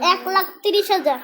$1,30,000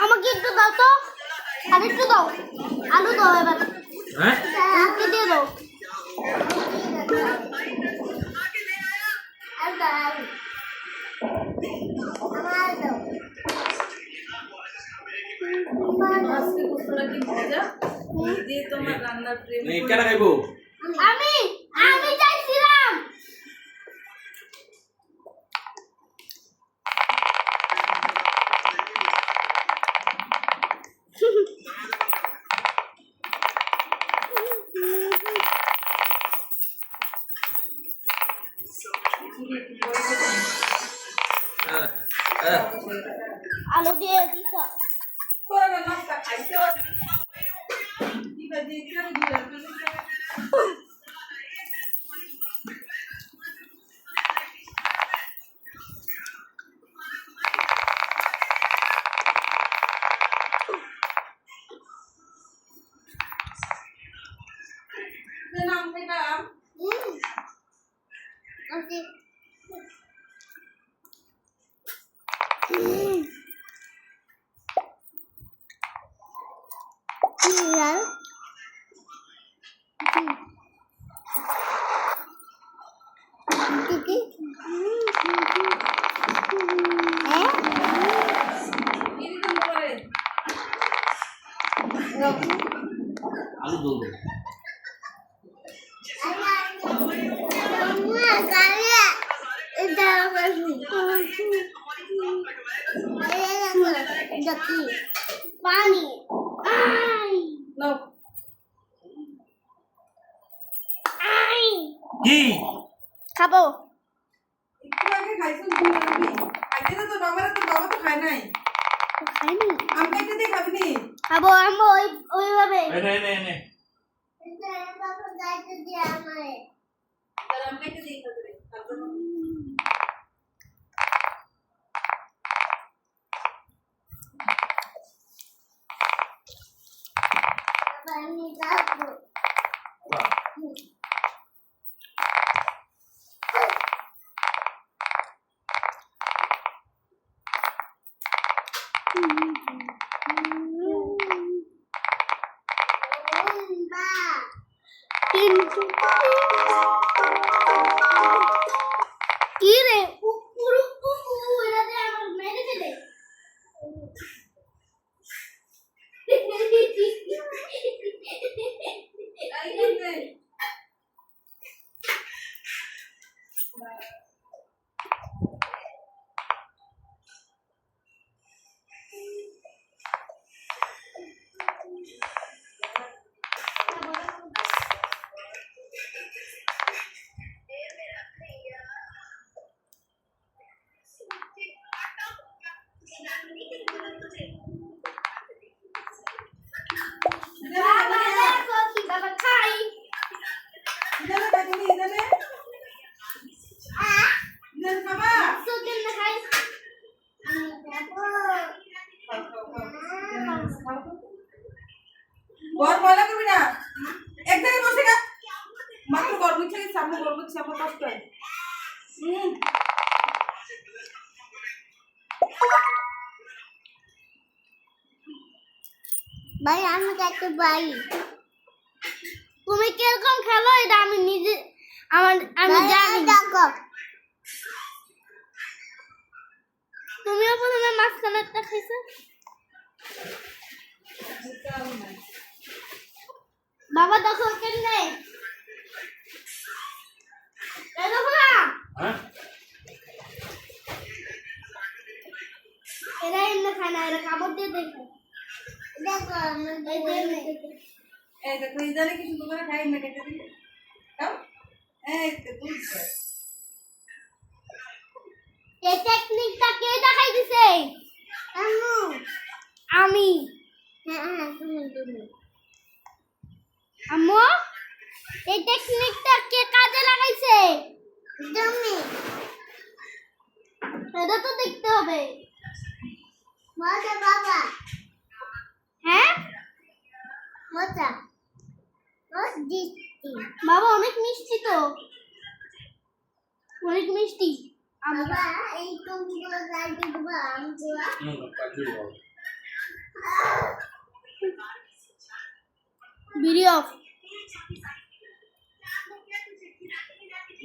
আমাকে একটু দাও তো, আর একটু দাও, আলু দাও এবার। হ্যাঁ, আমাকে দিয়ে দাও। আমি চাইছিলাম আলু দিয়ে দিছ। পানি কি খাবো। খাবো আমি ওইভাবে। ঘর ময়লা করবি না এক জায়গায় বসে গা মাত্র ঘর মুছে গেছে সামনে ঘর মুছে আমার কষ্ট হয় ভাই আমি দেখতে পাই তুমি কিরকম খেলো এটা আমি নিজে আমি জানি দেখো তুমিও প্রথমে মাঝখানেরটা খাইছো বাবা দেখো কেমনে এই দেখো না হ্যাঁ এরা এমনি খায় না এরা কাপড় দিয়ে দেখো দেখো এই দেখো ইদানে কিছু তো করে খাই না কেটে দিলে দাও এই তো তুই এই টেকনিকটা কে দেখাই দিছে আমি হ্যাঁ তুমি আম্মু এই টেকনিকটা কে কাজে লাগাইছে তুমি এটা তো দেখতে হবে মজা বাবা হ্যাঁ মজা বাবা অনেক মিষ্টি তো অনেক মিষ্টি বাবা এই টুকগুলো গাই দিব আমগুলো ভিডিও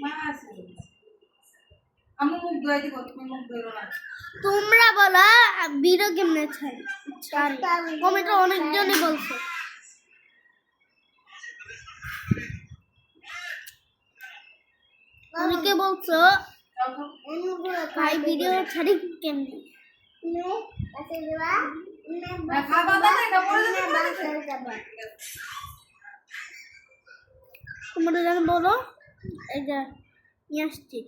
মা আছে আমি মুখ ধুয়ে দিব তুমি মুখ ধুইরো না তোমরা বলা ভিডিও কেমনে ছাড়ি কমেন্টে অনেকজনই বলছে অনেকে বলছো ভাই ভিডিও ছাড়ি কেমনে খাবা দাও না পড়ে যাবে তোমরা জানো বলো এই যে নিয়ে আসছি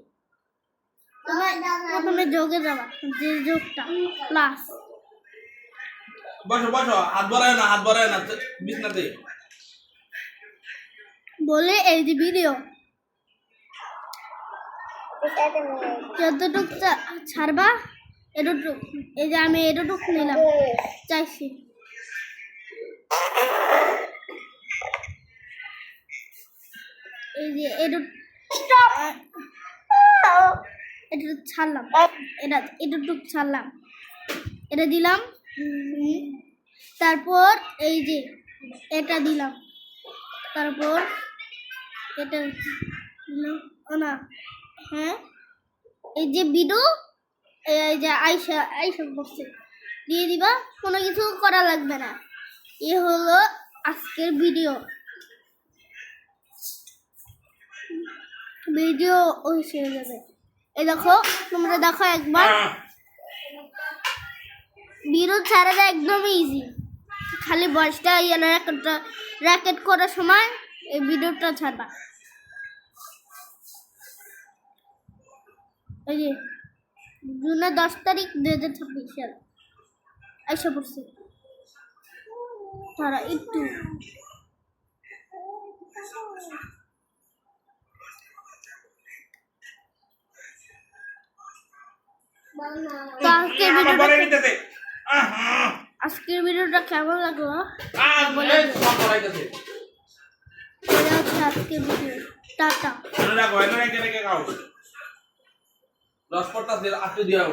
প্রথমে যোগে যাবা যে যোগটা প্লাস বসো হাত বাড়ায় না বিছনাতে বলে এই যে ভিডিও যতটুক ছাড়বা এতটুক এই যে আমি এতটুক নিলাম চাইছি এই যে এটা ছাড়লাম এতটুক ছাড়লাম এটা দিলাম তারপর এই যে এটা দিলাম তারপর এটা দিলাম না হ্যাঁ এই যে ভিডিও এই যে আইসা বসছে দিয়ে দিবা কোনো কিছু করা লাগবে না এ হলো আজকের ভিডিও ওই শেষ যাবে এই দেখো তোমরা দেখো একবার ভিডিও ছাড়াটা একদম ইজি খালি বয়সটা র্যাকেট করার সময় এই ভিডিওটা ছাড়বা এই যে জুনের 10 তারিখ 2026 সাল আইসা পড়ছে তারা একটু আজকের ভিডিওটা কেমন লাগলো আজকের ভিডিও টাটা 10 পড়তা আজকে দিয়া